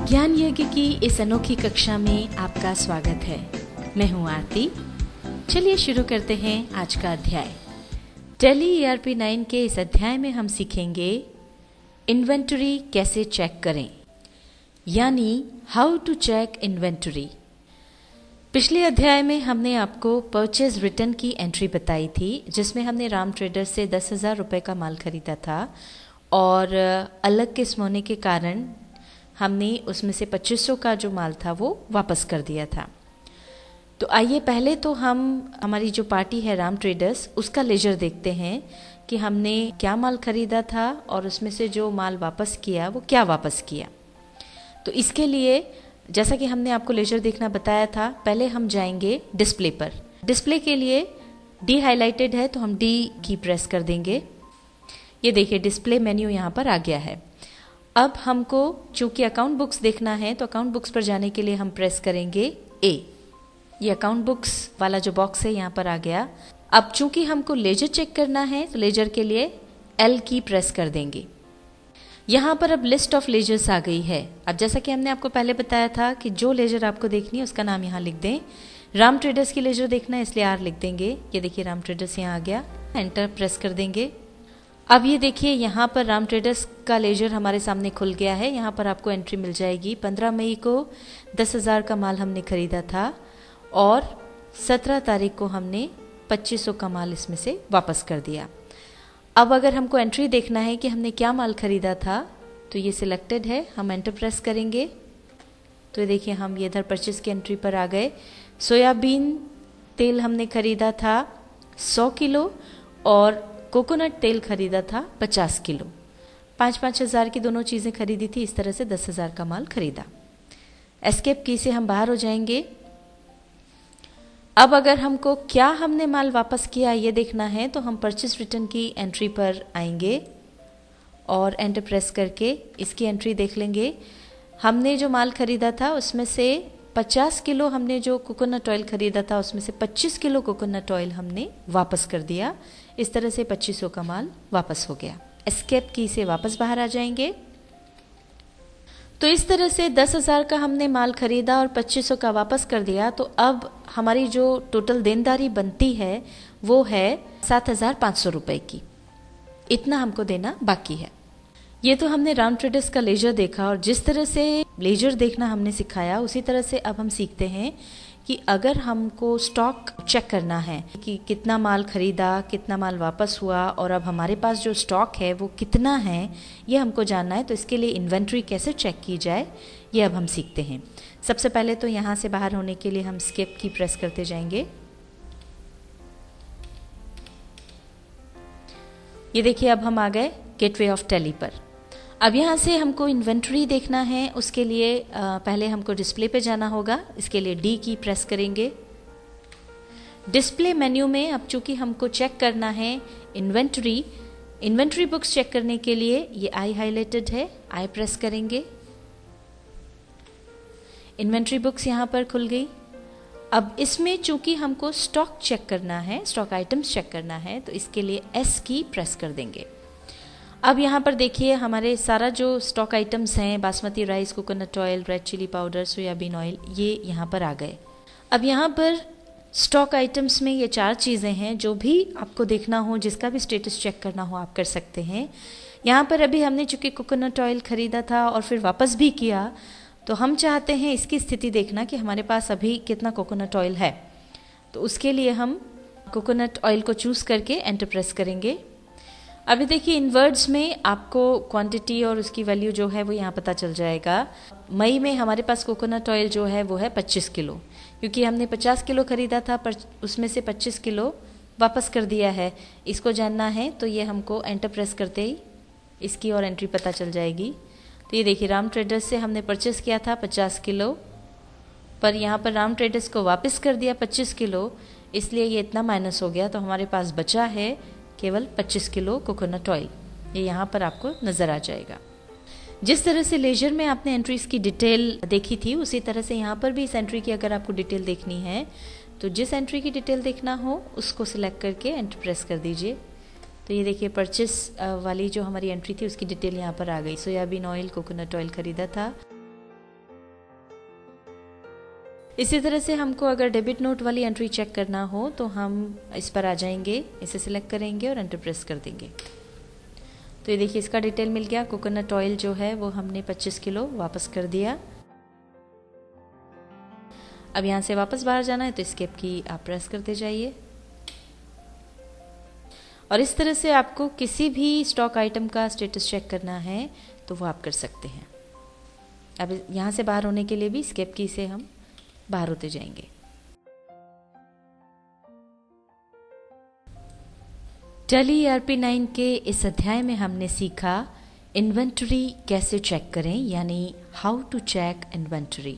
ज्ञान यज्ञ की इस अनोखी कक्षा में आपका स्वागत है। मैं हूं आरती। चलिए शुरू करते हैं आज का अध्याय। टैली ERP 9 के इस अध्याय में हम सीखेंगे इन्वेंटरी कैसे चेक करें, यानी हाउ टू चेक इन्वेंटरी। पिछले अध्याय में हमने आपको परचेज रिटर्न की एंट्री बताई थी, जिसमें हमने राम ट्रेडर्स से 10,000 रुपये का माल खरीदा था और अलग किस्म होने के कारण हमने उसमें से 2500 का जो माल था वो वापस कर दिया था। तो आइए पहले तो हम हमारी जो पार्टी है राम ट्रेडर्स, उसका लेजर देखते हैं कि हमने क्या माल खरीदा था और उसमें से जो माल वापस किया वो क्या वापस किया। तो इसके लिए जैसा कि हमने आपको लेजर देखना बताया था, पहले हम जाएंगे डिस्प्ले पर। डिस्प्ले के लिए डी हाईलाइटेड है तो हम डी की प्रेस कर देंगे। ये देखिए डिस्प्ले मेन्यू यहाँ पर आ गया है। अब हमको चूंकि अकाउंट बुक्स देखना है तो अकाउंट बुक्स पर जाने के लिए हम प्रेस करेंगे ए। ये अकाउंट बुक्स वाला जो बॉक्स है यहाँ पर आ गया। अब चूंकि हमको लेजर चेक करना है तो लेजर के लिए एल की प्रेस कर देंगे। यहाँ पर अब लिस्ट ऑफ लेजर्स आ गई है। अब जैसा कि हमने आपको पहले बताया था कि जो लेजर आपको देखनी है उसका नाम यहाँ लिख दें। राम ट्रेडर्स की लेजर देखना है इसलिए आर लिख देंगे। ये देखिए राम ट्रेडर्स यहाँ आ गया, एंटर प्रेस कर देंगे। अब ये देखिए यहाँ पर राम ट्रेडर्स का लेजर हमारे सामने खुल गया है। यहाँ पर आपको एंट्री मिल जाएगी। 15 मई को 10,000 का माल हमने खरीदा था और 17 तारीख को हमने 2500 का माल इसमें से वापस कर दिया। अब अगर हमको एंट्री देखना है कि हमने क्या माल खरीदा था तो ये सिलेक्टेड है, हम एंटर प्रेस करेंगे। तो ये देखिए हम ये इधर परचेज की एंट्री पर आ गए। सोयाबीन तेल हमने खरीदा था 100 किलो और कोकोनट तेल खरीदा था 50 किलो। 5-5 हज़ार की दोनों चीज़ें खरीदी थी। इस तरह से 10,000 का माल खरीदा। एस्केप की से हम बाहर हो जाएंगे। अब अगर हमको क्या हमने माल वापस किया ये देखना है तो हम परचेज रिटर्न की एंट्री पर आएंगे और एंटर प्रेस करके इसकी एंट्री देख लेंगे। हमने जो माल खरीदा था उसमें से 50 किलो हमने जो कोकोनट ऑयल खरीदा था उसमें से 25 किलो कोकोनट ऑयल हमने वापस कर दिया। इस तरह से 2500 का माल वापस हो गया। एस्केप की से वापस बाहर आ जाएंगे। तो इस तरह से 10,000 का हमने माल खरीदा और 2500 का वापस कर दिया। तो अब हमारी जो टोटल देनदारी बनती है वो है 7,500 रुपए की। इतना हमको देना बाकी है। ये तो हमने राम ट्रेडर्स का लेजर देखा और जिस तरह से लेजर देखना हमने सिखाया उसी तरह से अब हम सीखते हैं कि अगर हमको स्टॉक चेक करना है कि कितना माल खरीदा, कितना माल वापस हुआ और अब हमारे पास जो स्टॉक है वो कितना है, ये हमको जानना है। तो इसके लिए इन्वेंट्री कैसे चेक की जाए ये अब हम सीखते हैं। सबसे पहले तो यहाँ से बाहर होने के लिए हम स्किप की प्रेस करते जाएंगे। ये देखिए अब हम आ गए गेटवे ऑफ टैली पर। अब यहाँ से हमको इन्वेंट्री देखना है, उसके लिए पहले हमको डिस्प्ले पे जाना होगा। इसके लिए डी की प्रेस करेंगे। डिस्प्ले मेन्यू में अब चूंकि हमको चेक करना है इन्वेंट्री बुक्स चेक करने के लिए ये आई हाईलाइटेड है, आई प्रेस करेंगे। इन्वेंट्री बुक्स यहाँ पर खुल गई। अब इसमें चूंकि हमको स्टॉक चेक करना है, स्टॉक आइटम्स चेक करना है, तो इसके लिए एस की प्रेस कर देंगे। अब यहाँ पर देखिए हमारे सारा जो स्टॉक आइटम्स हैं, basmati rice, coconut oil, red chilli powder, soybean oil, ये यहाँ पर आ गए। अब यहाँ पर स्टॉक आइटम्स में ये 4 चीज़ें हैं। जो भी आपको देखना हो, जिसका भी स्टेटस चेक करना हो आप कर सकते हैं। यहाँ पर अभी हमने चूँकि कोकोनट ऑयल खरीदा था और फिर वापस भी किया, तो हम चाहते हैं इसकी स्थिति देखना कि हमारे पास अभी कितना कोकोनट ऑयल है। तो उसके लिए हम कोकोनट ऑयल को चूज़ करके एंटर प्रेस करेंगे। अभी देखिए इन वर्ड्स में आपको क्वांटिटी और उसकी वैल्यू जो है वो यहाँ पता चल जाएगा। मई में हमारे पास कोकोनट ऑयल जो है वो है 25 किलो, क्योंकि हमने 50 किलो खरीदा था पर उसमें से 25 किलो वापस कर दिया है। इसको जानना है तो ये हमको एंटर प्रेस करते ही इसकी और एंट्री पता चल जाएगी। तो ये देखिए राम ट्रेडर्स से हमने परचेस किया था 50 किलो, पर यहाँ पर राम ट्रेडर्स को वापस कर दिया 25 किलो, इसलिए ये इतना माइनस हो गया। तो हमारे पास बचा है केवल 25 किलो कोकोनट ऑयल। ये यहाँ पर आपको नज़र आ जाएगा। जिस तरह से लेजर में आपने एंट्रीज की डिटेल देखी थी उसी तरह से यहाँ पर भी इस एंट्री की अगर आपको डिटेल देखनी है तो जिस एंट्री की डिटेल देखना हो उसको सिलेक्ट करके एंटर प्रेस कर दीजिए। तो ये देखिए परचेस वाली जो हमारी एंट्री थी उसकी डिटेल यहाँ पर आ गई। सोयाबीन ऑयल, कोकोनट ऑयल खरीदा था। इसी तरह से हमको अगर डेबिट नोट वाली एंट्री चेक करना हो तो हम इस पर आ जाएंगे, इसे सिलेक्ट करेंगे और एंटर प्रेस कर देंगे। तो ये देखिए इसका डिटेल मिल गया। कोकोनट ऑयल जो है वो हमने 25 किलो वापस कर दिया। अब यहाँ से वापस बाहर जाना है तो एस्केप की आप प्रेस करते जाइए। और इस तरह से आपको किसी भी स्टॉक आइटम का स्टेटस चेक करना है तो वो आप कर सकते हैं। अब यहाँ से बाहर होने के लिए भी एस्केप की से हम बाहर होते जाएंगे। टैली ERP9 के इस अध्याय में हमने सीखा इन्वेंटरी कैसे चेक करें, यानी हाउ टू चेक इन्वेंटरी।